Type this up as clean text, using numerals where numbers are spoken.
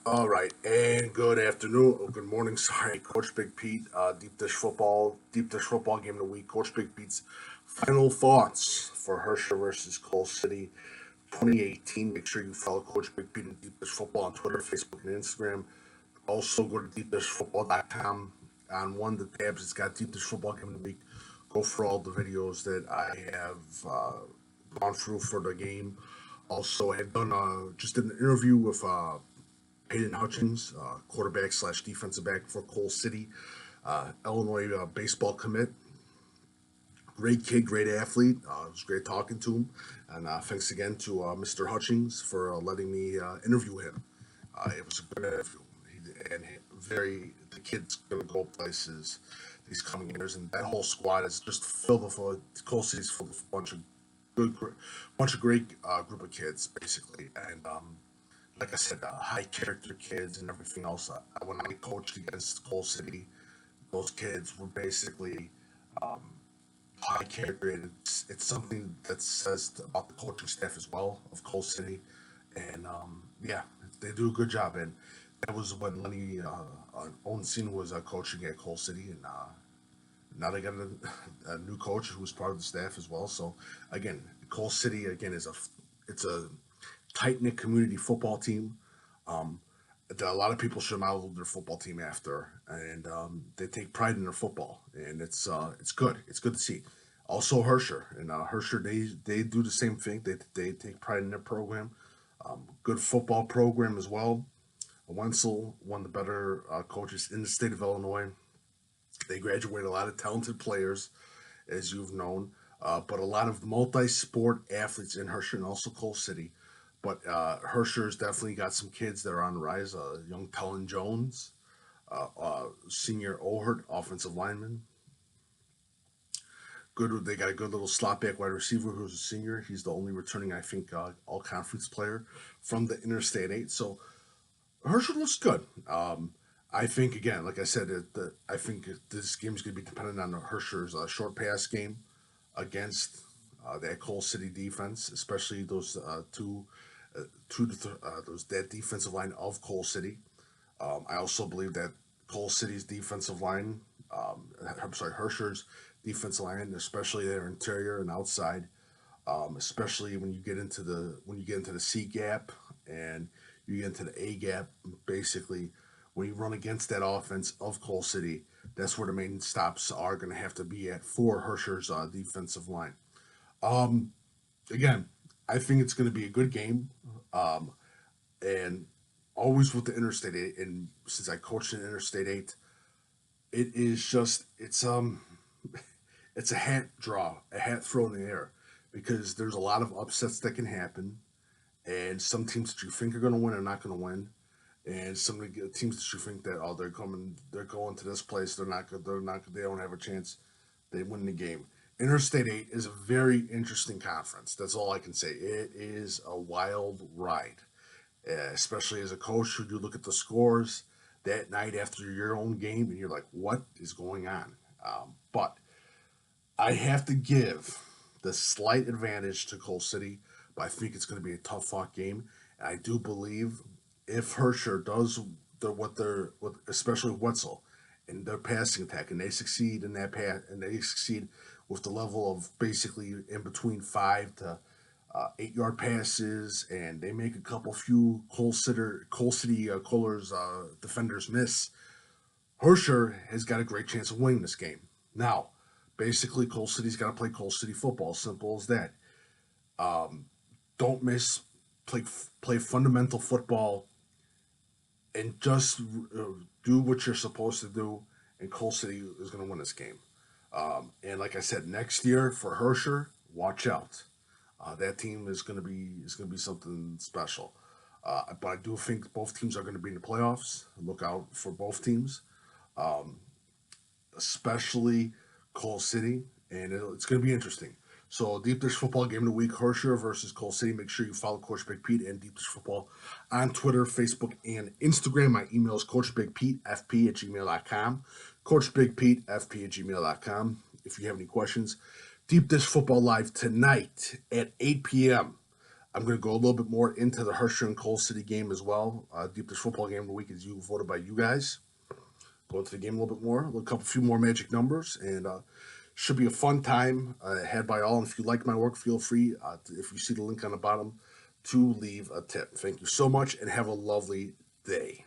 All right, and good afternoon, or good morning. Sorry, Coach Big Pete. Deep Dish Football game of the week. Coach Big Pete's final thoughts for Herscher versus Cole City, 2018. Make sure you follow Coach Big Pete and Deep Dish Football on Twitter, Facebook, and Instagram. Also, go to deepdishfootball.com. On one of the tabs, it's got Deep Dish Football game of the week. Go for all the videos that I have gone through for the game. Also, I have done just did an interview with Hayden Hutchings, quarterback slash defensive back for Cole City, Illinois baseball commit. Great kid, great athlete. It was great talking to him. And thanks again to Mr. Hutchings for letting me interview him. It was a good interview. The kid's going to go places these coming years. And that whole squad is just filled with, Cole City's filled with a bunch of great group of kids, basically. And like I said, high character kids and everything else. When I coached against Cole City, those kids were basically um, high character. It's something that says about the coaching staff as well of Cole City, and yeah, they do a good job. And that was when Lenny Onsin was coaching at Cole City, and now they got a new coach who's part of the staff as well. So again, Cole City again it's a tight knit community football team. Um, that a lot of people should model their football team after, and they take pride in their football, and it's good. It's good to see. Also, Herscher and Herscher, they do the same thing. They take pride in their program. Good football program as well. Wenzel, one of the better coaches in the state of Illinois. They graduate a lot of talented players, as you've known, but a lot of multi-sport athletes in Herscher and also Cole City. But Herscher's definitely got some kids that are on the rise. Young Tellen Jones, senior Ohert, offensive lineman. Good, they got a good little slot back wide receiver who's a senior. He's the only returning, I think, all conference player from the Interstate 8. So Herscher looks good. I think again, like I said, I think this game is going to be dependent on Herscher's short pass game against that Cole City defense, especially those that defensive line of Cole City. I also believe that Cole City's defensive line, I'm sorry, Herscher's defensive line, especially their interior and outside, especially when you get into the C gap and you get into the A gap, basically when you run against that offense of Cole City, that's where the main stops are going to have to be at for Herscher's defensive line. Um, Again, I think it's going to be a good game. Um, and always with the Interstate 8, and since I coached in Interstate 8, it is just it's a hat draw, a hat throw in the air, because there's a lot of upsets that can happen, and some teams that you think are going to win are not going to win, and some of the teams that you think that they're going to this place, they don't have a chance, they win the game. Interstate 8 is a very interesting conference. That's all I can say. It is a wild ride, especially as a coach who you look at the scores that night after your own game and you're like, what is going on? But I have to give the slight advantage to Cole City, but I think it's going to be a tough fought game. And I do believe if Herscher does especially Wetzel in their passing attack, and they succeed in that pass, and they succeed with the level of basically in between 5 to 8 yard passes, and they make a few Cole City Kohler's defenders miss. Herscher has got a great chance of winning this game. Now, basically, Cole City's got to play Cole City football. Simple as that. Um, don't miss. Play fundamental football, and just do what you're supposed to do. And Cole City is going to win this game. And like I said, next year for Herscher, watch out. That team is going to be something special. But I do think both teams are going to be in the playoffs. Look out for both teams, um, especially Cole City, and it's going to be interesting. So, Deep Dish Football Game of the Week, Herscher versus Cole City. Make sure you follow Coach Big Pete and Deep Dish Football on Twitter, Facebook, and Instagram. My email is coachbigpetefp@gmail.com. coachbigpetefp@gmail.com. If you have any questions, Deep Dish Football Live tonight at 8 p.m. I'm going to go a little bit more into the Herscher and Coal City game as well. Deep Dish Football Game of the Week is voted by you guys. Go into the game a little bit more, look up a few more magic numbers, and should be a fun time had by all. And if you like my work, feel free, if you see the link on the bottom, to leave a tip. Thank you so much, and have a lovely day.